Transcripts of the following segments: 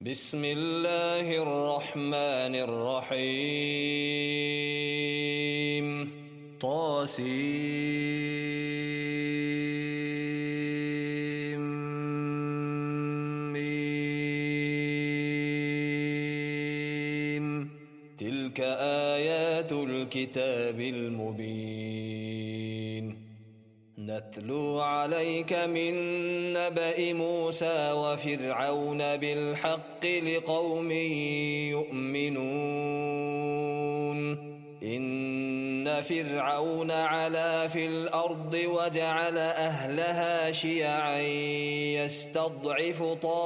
بسم الله الرحمن الرحيم طاسيم تلك آيات الكتاب المبين نتلو عليك من نبأ موسى وفرعون بالحق لقوم يؤمنون إن فرعون علا في الأرض وجعل أهلها شيعا يستضعف طائفة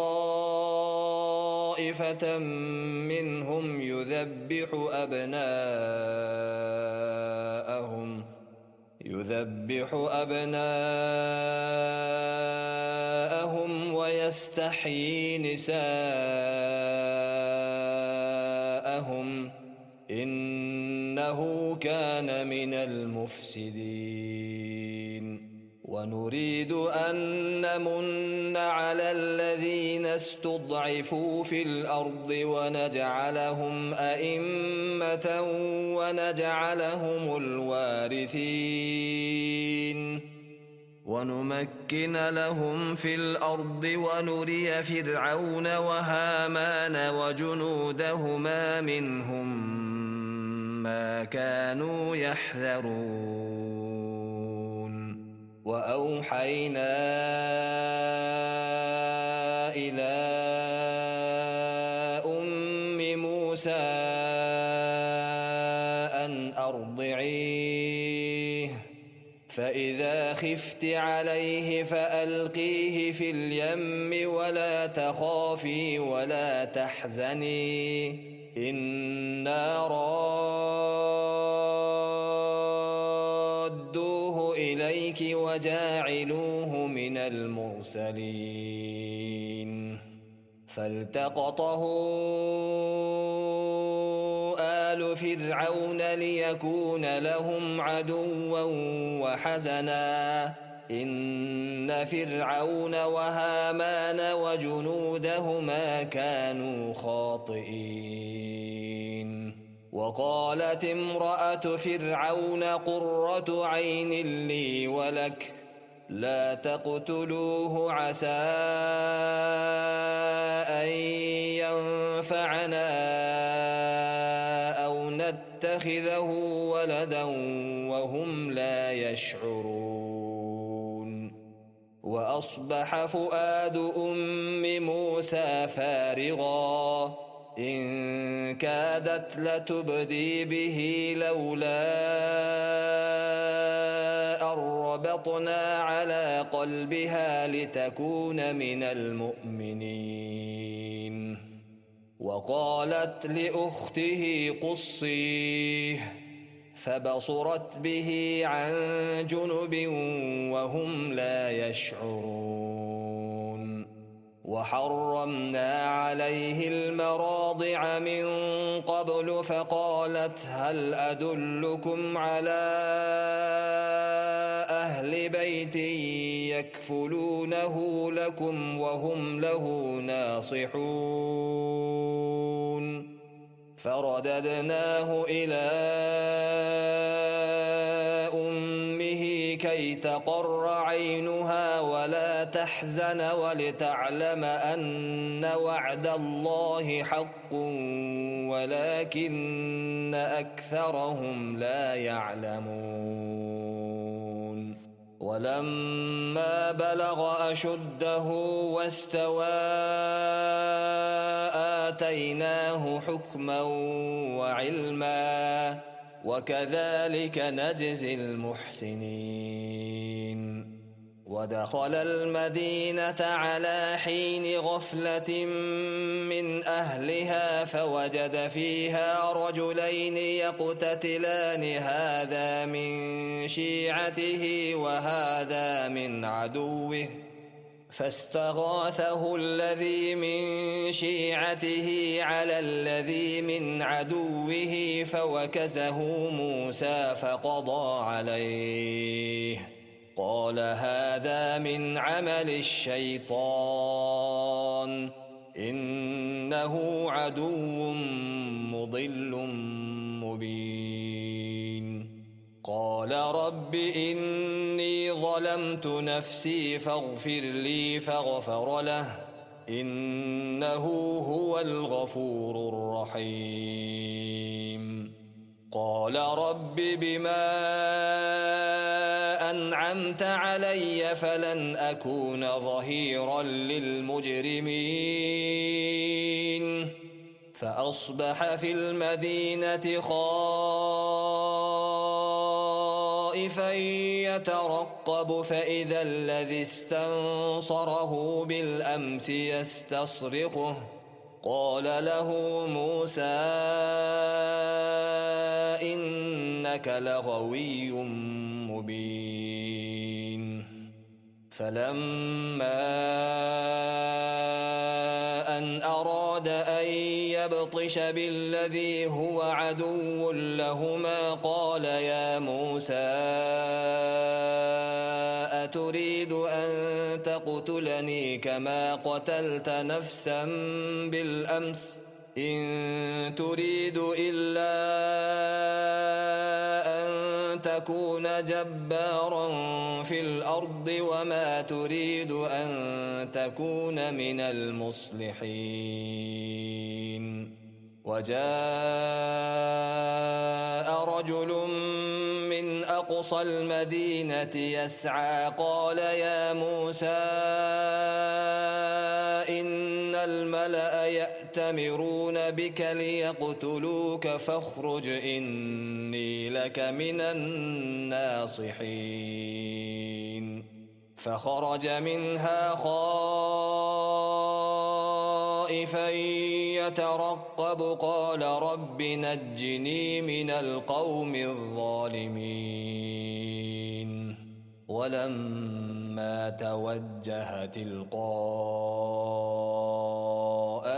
منهم يذبح أبناءهم ويستحيي نساءهم إنه كان من المفسدين ونريد أن نمن على الذين استضعفوا في الأرض ونجعلهم أئمة ونجعلهم الوارثين ونمكن لهم في الأرض ونري فرعون وهامان وجنودهما منهم ما كانوا يحذرون وأوحينا إلى أم موسى أن أرضعيه فإذا خفت عليه فألقيه في اليم ولا تخافي ولا تحزني إنا رادوه إليك وجاعلوه من المرسلين فالتقطه آل فرعون ليكون لهم عدوا وحزنا إن فرعون وهامان وجنودهما كانوا خاطئين وقالت امرأة فرعون قرة عين لي ولك لا تقتلوه عسى أن ينفعنا أو نتخذه ولدا وهم لا يشعرون وأصبح فؤاد أم موسى فارغا إن كادت لتبدي به لولا أن ربطنا على قلبها لتكون من المؤمنين وقالت لأخته قصيه فبصرت به عن جنب وهم لا يشعرون وحرمنا عليه المراضع من قبل فقالت هل أدلكم على أهل بيت يكفلونه لكم وهم له ناصحون فرددناه إلى أمه كي تقر عينها ولا تحزن ولتعلم أن وعد الله حق ولكن أكثرهم لا يعلمون ولما بلغ أشده واستوى آتيناه حكما وعلما وكذلك نجزي المحسنين ودخل المدينة على حين غفلة من أهلها فوجد فيها رجلين يقتتلان هذا من شيعته وهذا من عدوه فاستغاثه الذي من شيعته على الذي من عدوه فوكزه موسى فقضى عليه قال هذا من عمل الشيطان إنه عدو مضل مبين. قال رب إني ظلمت نفسي فاغفر لي فغفر له إنه هو الغفور الرحيم. قال رب بما أنعمت علي فلن أكون ظهيرا للمجرمين. فأصبح في المدينة خائفا يترقب فإذا الذي استنصره بالأمس يستصرخه قال له موسى إنك لغوي مبين. فلما أن أراد أن يبطش بالذي هو عدو لهما قال يا موسى أتريد أن تقتلني كما قتلت نفسا بالأمس إن تريد إلا أن تكون جبارا في الأرض وما تريد أن تكون من المصلحين. وجاء رجل من أقصى المدينة يسعى قال يا موسى إن الملأ يأتمرون بك ليقتلوك فاخرج إني لك من الناصحين. فخرج منها خائفا يترقب قال رب نجني من القوم الظالمين. ولما توجه تلقاء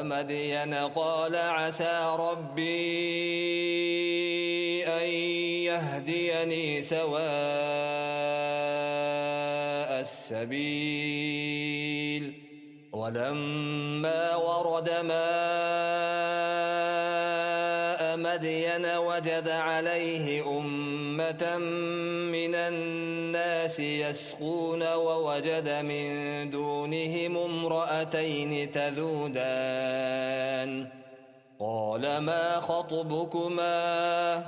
مدين قال عسى ربي أن يهديني سواء السبيل. ولما ورد ماء مدين وجد عليه أمة من الناس يسقون ووجد من دونهم امرأتين تذودان قال ما خطبكما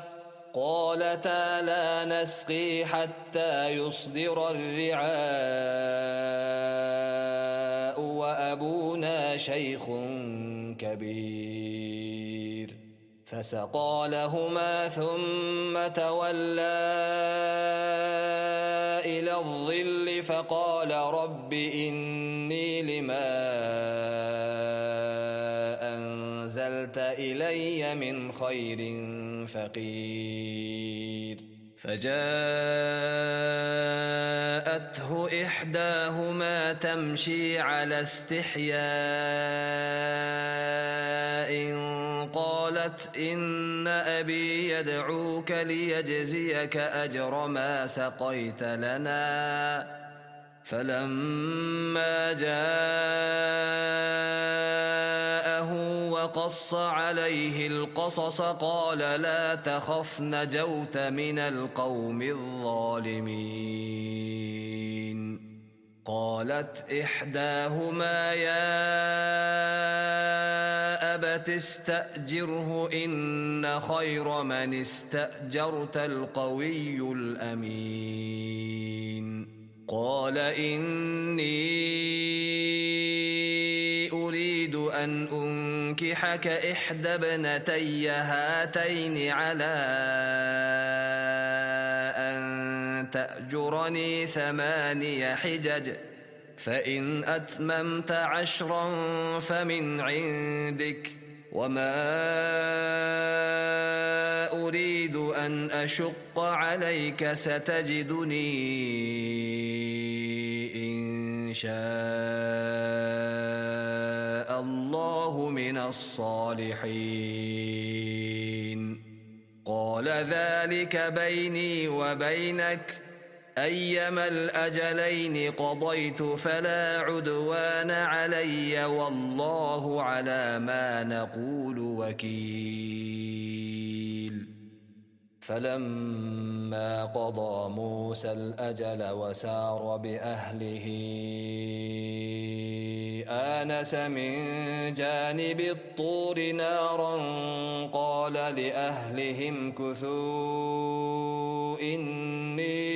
قالتا لا نسقي حتى يصدر الرعاء وأبونا شيخ كبير. فسقى لهما ثم تولى إلى الظل فقال رب إني لما أنزلت إلي من خير فقير. فجاءته إحداهما تمشي على استحياء قالت إن أبي يدعوك ليجزيك أجر ما سقيت لنا. فلما جاءه وقص عليه القصص قال لا تخف نجوت من القوم الظالمين. قالت إحداهما يا أبت استأجره إن خير من استأجرت القوي الأمين. قال إني أريد أن أنكحك إحدى ابنتي هاتين على أن تأجرني 8 حجج فإن أتممت 10 فمن عندك وما أريد أن أشق عليك ستجدني إن شاء الله من الصالحين. قال ذلك بيني وبينك أيما الأجلين قضيت فلا عدوان علي والله على ما نقول وكيل. فلما قضى موسى الأجل وسار بأهله آنس من جانب الطور نارا قال لأهلهم امكثوا إني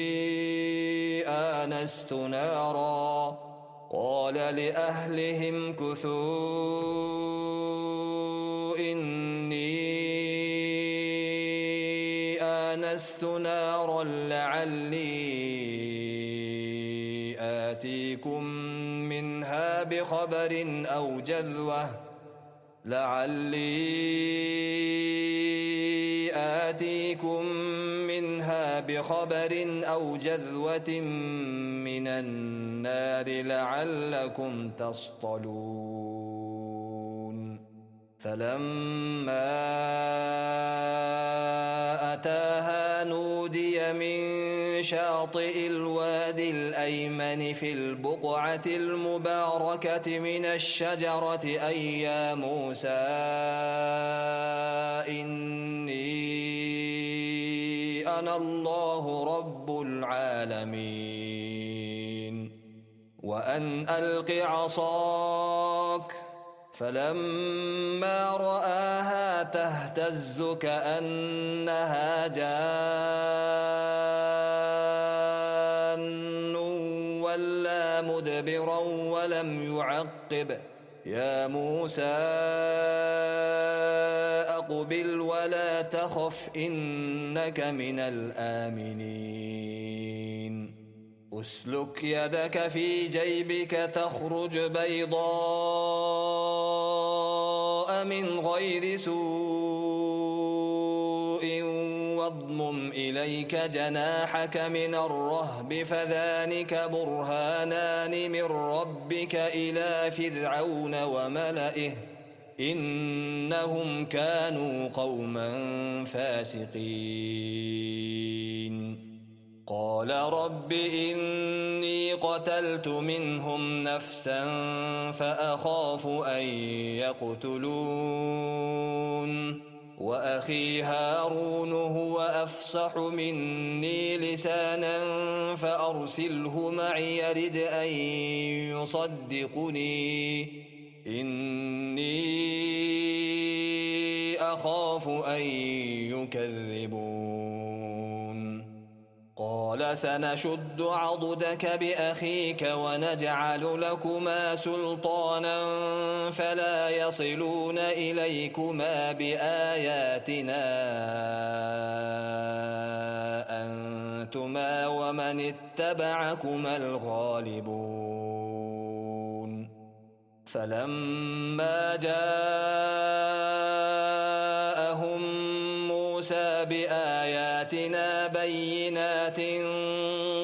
آنست نارا لعلي آتيكم منها بخبر أو جذوة من النار لعلكم تصطلون. فلما أتاها نودي من شاطئ الوادي الأيمن في البقعة المباركة من الشجرة أي يا موسى إني أنا الله رب العالمين وأن ألق عصاك. فلما رآها تهتز كأنها جان ولا مدبرا ولم يعقب. يا موسى أقبل ولا تخف إنك من الآمنين. أسلك يدك في جيبك تخرج بيضاء من غير سوء واضمم إليك جناحك من الرهب فذلك برهانان من ربك إلى فرعون وملئه إنهم كانوا قوما فاسقين. قال رب إني قتلت منهم نفسا فأخاف أن يقتلون وأخي هارون هو أفصح مني لسانا فأرسله معي يرد أن يصدقني إني أخاف أن يكذبون. قال سنشد عضدك بأخيك ونجعل لكما سلطانا فلا يصلون إليكما بآياتنا أنتما ومن اتبعكما الغالبون. فلما جاءهم موسى بآياتنا بينات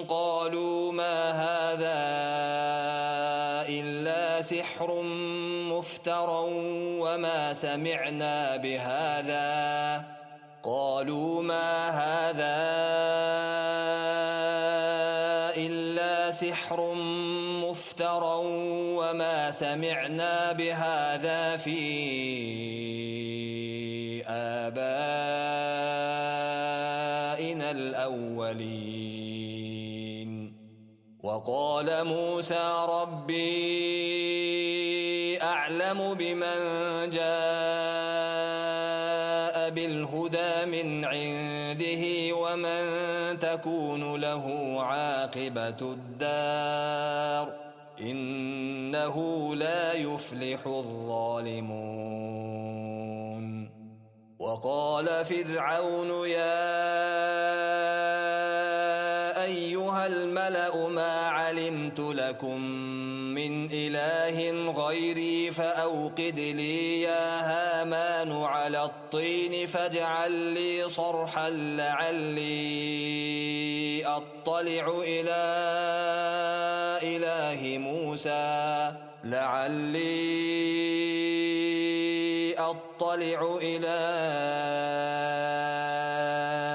قالوا ما هذا إلا سحر مفترى وما سمعنا بهذا في آبائنا الأولين. وقال موسى ربي أعلم بمن جاء بالهدى من عنده ومن تكون له عاقبة الدار إنه لا يفلح الظالمون. وقال فرعون يا أيها الملأ ما علمت لكم من إله غيري فأوقد لي يا هامان على الطين فاجعل لي صرحا لعلي أطلع إلى أطلع إلى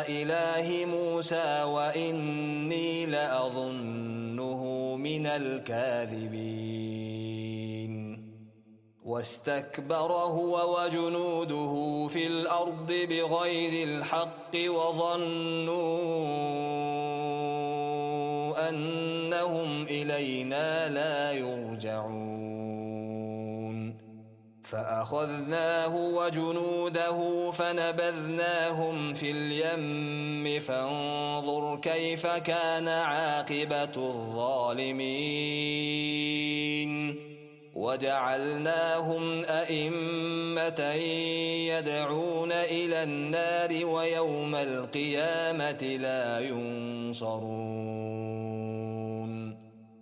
إله موسى وإني لأظنه من الكاذبين واستكبر هو وجنوده في الأرض بغير الحق وظنوا أنهم إلينا لا يرجعون فأخذناه وجنوده فنبذناهم في اليم فانظر كيف كان عاقبة الظالمين وجعلناهم أئمة يدعون إلى النار ويوم القيامة لا ينصرون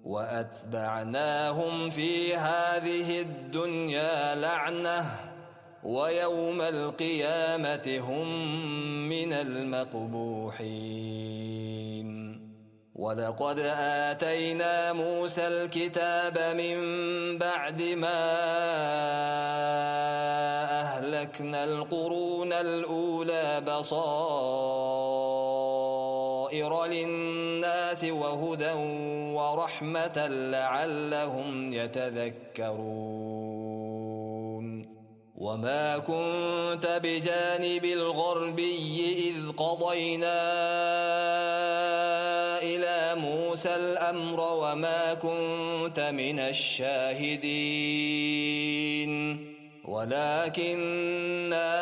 وأتبعناهم في هذه الدنيا لعنة ويوم القيامة هم من المقبوحين ولقد آتينا موسى الكتاب من بعد ما أهلكنا القرون الأولى بصائر للناس وهدى ورحمة لعلهم يتذكرون وما كنت بجانب الغربي إذ قضينا إلى موسى الأمر وما كنت من الشاهدين ولكننا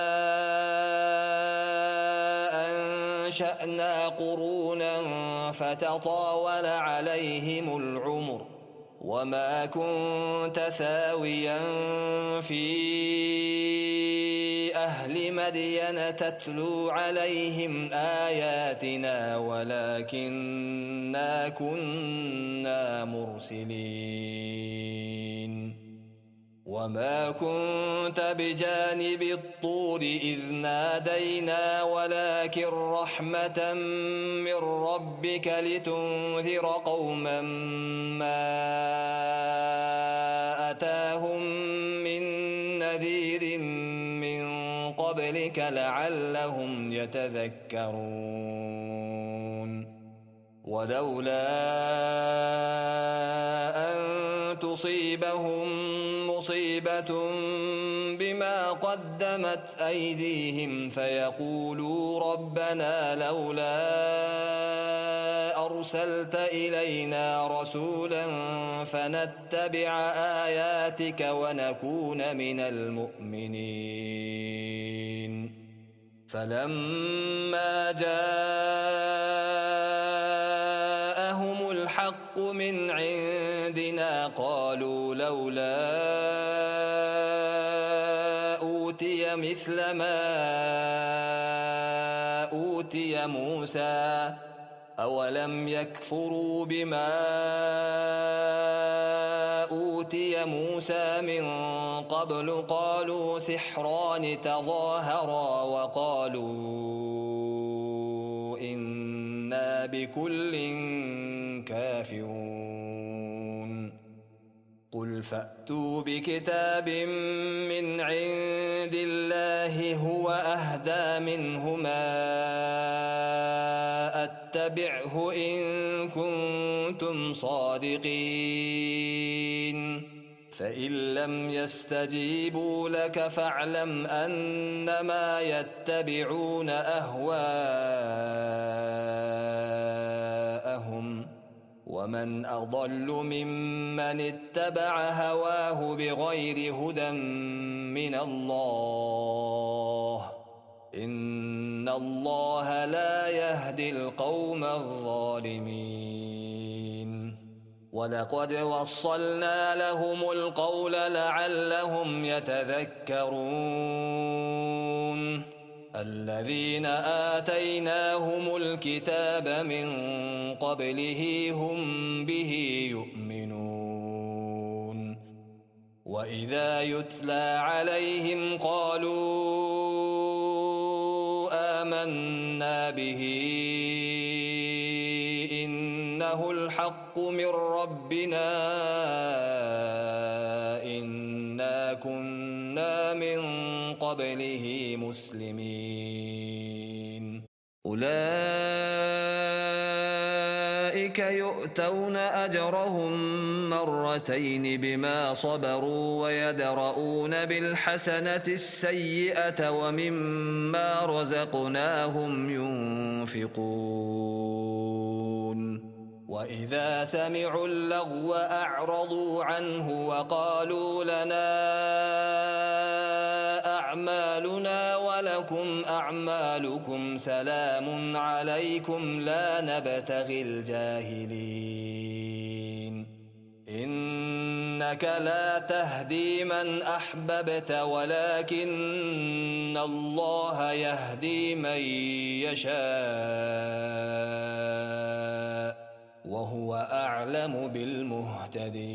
أنشأنا قرونا فتطاول عليهم العمر وما كنت ثاويا في أهل مدين تتلو عليهم آياتنا ولكننا كنا مرسلين وما كنت بجانب الطور إذ نادينا ولكن رحمة من ربك لتنذر قوما ما أتاهم من نذير من قبلك لعلهم يتذكرون ولولا أن تصيبهم مصيبة بما قدمت أيديهم فيقولوا ربنا لولا أرسلت إلينا رسولا فنتبع آياتك ونكون من المؤمنين فلما جاءهم الحق من عندنا قالوا لولا أوتي مثل ما أوتي موسى أولم يكفروا بما أوتي موسى من قبل قالوا سحران تظاهرا وقالوا إنا بكل كافرون قل فأتوا بكتاب من عند الله هو أهدى منهما أتبعه إن كنتم صادقين فإن لم يستجيبوا لك فاعلم أنما يتبعون أهواءهم ومن أضل ممن اتبع هواه بغير هدى من الله إن الله لا يهدي القوم الظالمين ولقد وصلنا لهم القول لعلهم يتذكرون الذين آتيناهم الكتاب من قبله هم به يؤمنون وإذا يتلى عليهم قالوا آمنا به إنه الحق من ربنا إنا كنا من قبله مسلمين. أولئك يؤتون أجرهم مرتين بما صبروا ويدرؤون بالحسنة السيئة ومما رزقناهم ينفقون. وإذا سمعوا اللغو أعرضوا عنه وقالوا لنا أعمالنا ولكم أعمالكم سلام عليكم لا نبتغي الجاهلين. إنك لا تهدي من أحببت ولكن الله يهدي من يشاء وهو أعلم بالمهتدين.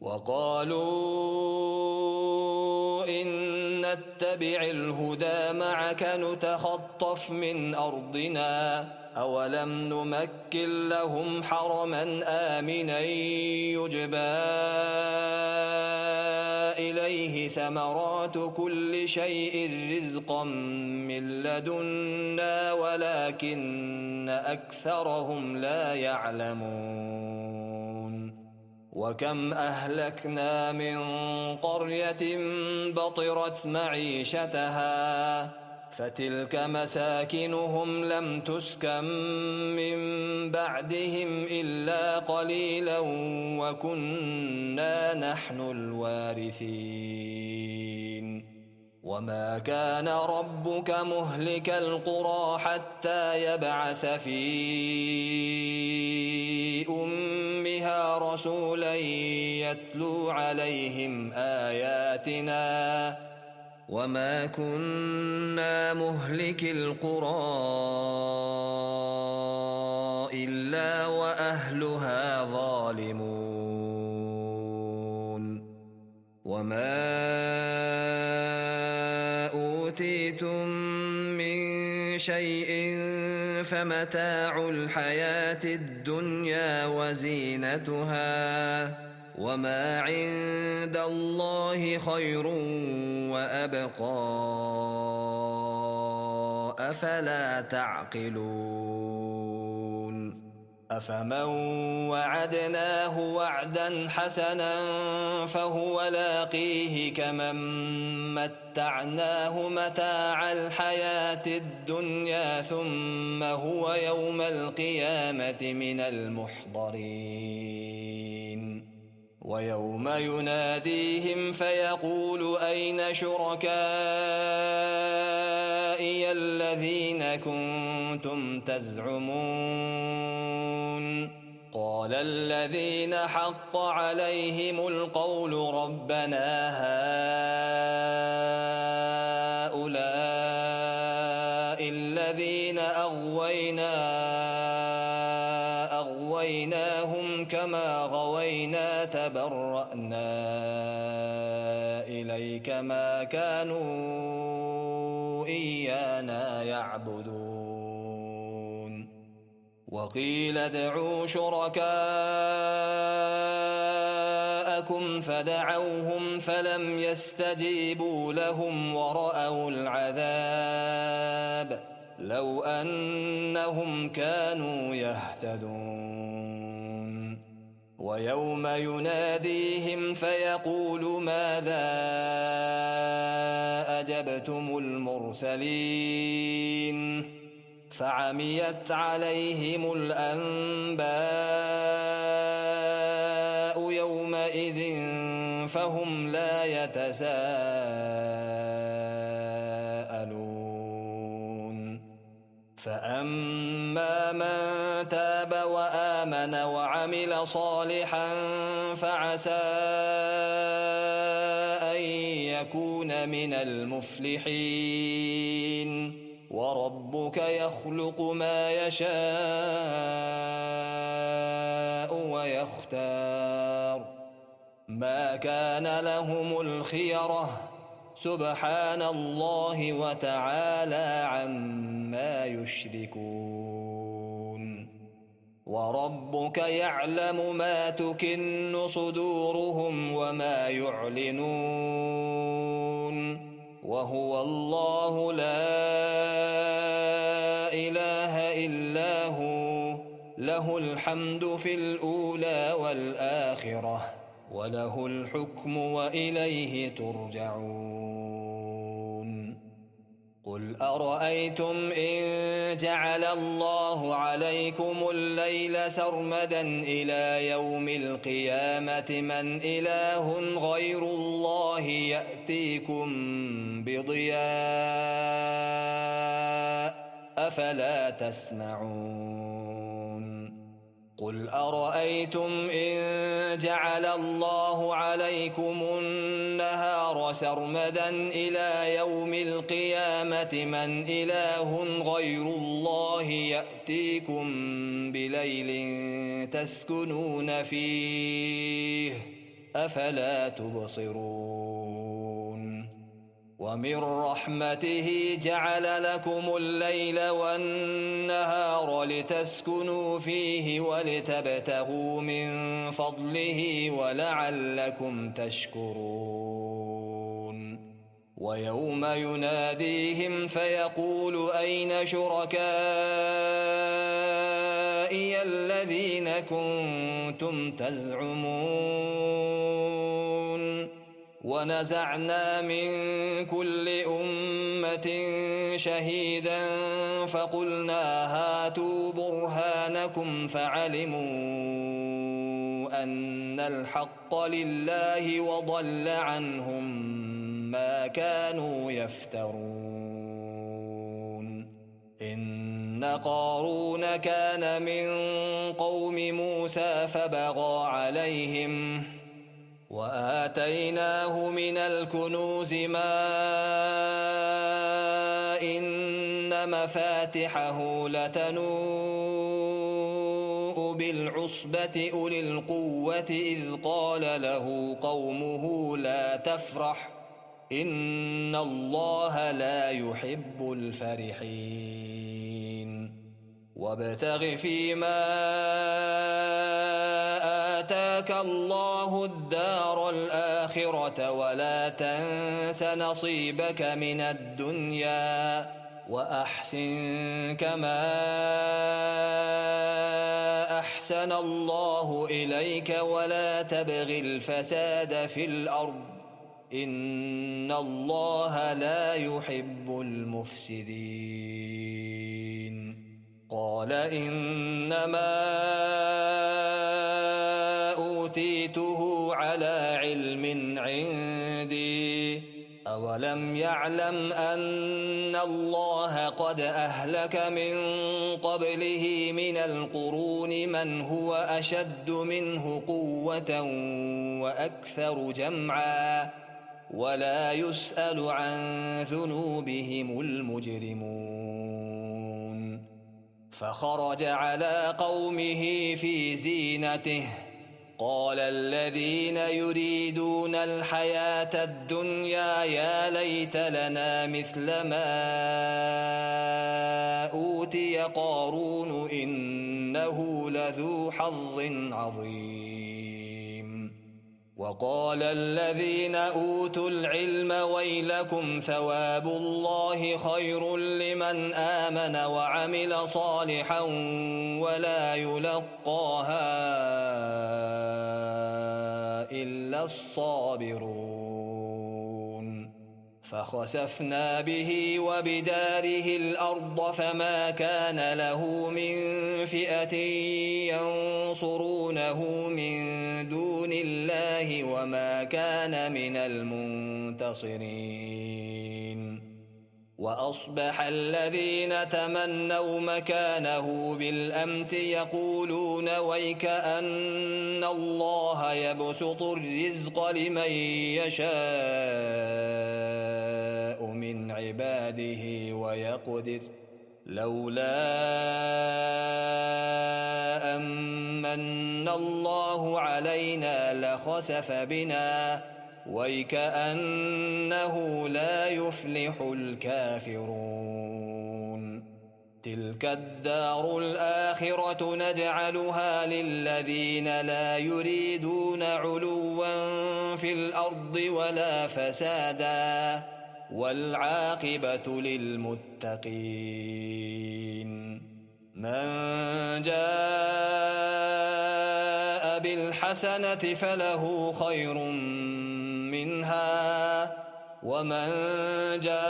وقالوا إن نتبع الهدى معك نتخطف من أرضنا أولم نمكن لهم حرما آمنا يجبى إليه ثمرات كل شيء رزقا من لدنا ولكن أكثرهم لا يعلمون. وكم أهلكنا من قرية بطرت معيشتها فتلك مساكنهم لم تسكن من بعدهم إلا قليلا وكنا نحن الوارثين. وما كان ربك مهلك القرى حتى يبعث في أمها رسولا يتلو عليهم آياتنا وما كنا مهلك القرى إلا وأهلها ظالمون. وما أوتيتم من شيء فمتاع الحياة الدنيا وزينتها وما عند الله خير وأبقى أفلا تعقلون. أفمن وعدناه وعدا حسنا فهو لاقيه كمن متعناه متاع الحياة الدنيا ثم هو يوم القيامة من المحضرين. ويوم يناديهم فيقول أين شركائي الذين كنتم تزعمون قال الذين حق عليهم القول ربنا هؤلاء الذين أغويناهم كما غوينا تبرأنا إليك ما كانوا إيانا يعبدون. وقيل ادعوا شركاءكم فدعوهم فلم يستجيبوا لهم ورأوا العذاب لو أنهم كانوا يهتدون. ويوم يناديهم فيقول ماذا أجبتم المرسلين فعميت عليهم الأنباء يومئذ فهم لا يتساءلون. فأما من تاب وآمن وعمل صالحا فعسى أن يكون من المفلحين. وربك يخلق ما يشاء ويختار ما كان لهم الخيرة سبحان الله وتعالى عما يشركون. وربك يعلم ما تكن صدورهم وما يعلنون وهو الله لا إله إلا هو له الحمد في الأولى والآخرة وله الحكم وإليه ترجعون قل أرأيتم إن جعل الله عليكم الليل سرمدا إلى يوم القيامة من إله غير الله يأتيكم بضياء أفلا تسمعون قل أرأيتم إن جعل الله عليكم النهار سرمدا إلى يوم القيامة من إله غير الله يأتيكم بليل تسكنون فيه أفلا تبصرون ومن رحمته جعل لكم الليل والنهار لتسكنوا فيه ولتبتغوا من فضله ولعلكم تشكرون ويوم يناديهم فيقول أين شركائي الذين كنتم تزعمون ونزعنا من كل أمة شهيدا فقلنا هاتوا برهانكم فعلموا أن الحق لله وضل عنهم ما كانوا يفترون إن قارون كان من قوم موسى فبغى عليهم وآتيناه من الكنوز ما إن مفاتحه لتنوء بالعصبة أولي القوة إذ قال له قومه لا تفرح إن الله لا يحب الفرحين وابتغ فيما آتاك الله الدار الآخرة ولا تنس نصيبك من الدنيا وأحسن كما أحسن الله إليك ولا تبغ الفساد في الأرض إن الله لا يحب المفسدين قال إنما أوتيته على علم عندي أولم يعلم أن الله قد أهلك من قبله من القرون من هو أشد منه قوة وأكثر جمعا ولا يسأل عن ذنوبهم المجرمون فخرج على قومه في زينته قال الذين يريدون الحياة الدنيا يا ليت لنا مثل ما أوتي قارون إنه لذو حظ عظيم وقال الذين أوتوا العلم ويلكم ثواب الله خير لمن آمن وعمل صالحا ولا يلقاها إلا الصابرون فخسفنا به وبداره الأرض فما كان له من فئة ينصرونه من دون الله وما كان من المنتصرين وأصبح الذين تمنوا مكانه بالأمس يقولون ويك أن الله يبسط الرزق لمن يشاء من عباده ويقدر لولا أمن الله علينا لخسف بنا ويكأنه لا يفلح الكافرون تلك الدار الآخرة نجعلها للذين لا يريدون علوا في الأرض ولا فسادا والعاقبة للمتقين. من جاء بالحسنة فله خير منها، ومن جاء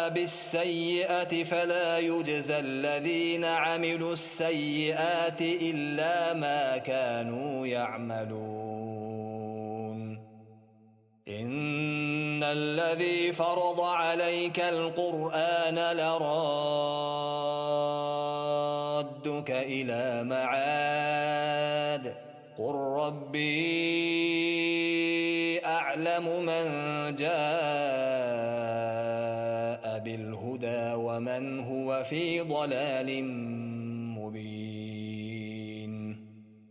بالسيئة فلا يجزى الذين عملوا السيئات إلا ما كانوا يعملون. إن الذي فرض عليك القرآن لرادك إلى معاد، قل ربي أعلم من جاء بالهدى ومن هو في ضلال مبين.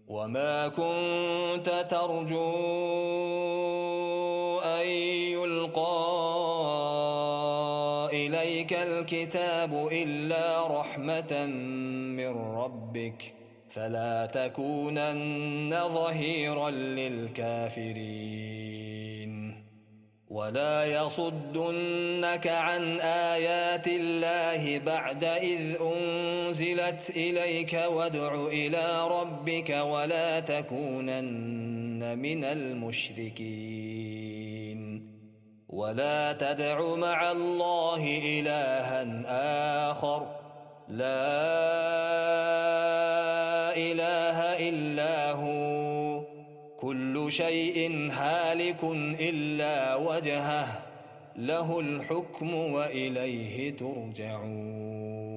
وما كنت ترجو أن يلقى إليك الكتاب إلا رحمة من ربك، فلا تكونن ظهيرا للكافرين. ولا يصدنك عن آيات الله بعد إذ أنزلت إليك، وادع إلى ربك ولا تكونن من المشركين. ولا تدع مع الله إلها آخر، لا إله إلا هو، كل شيء هالك إلا وجهه، له الحكم وإليه ترجعون.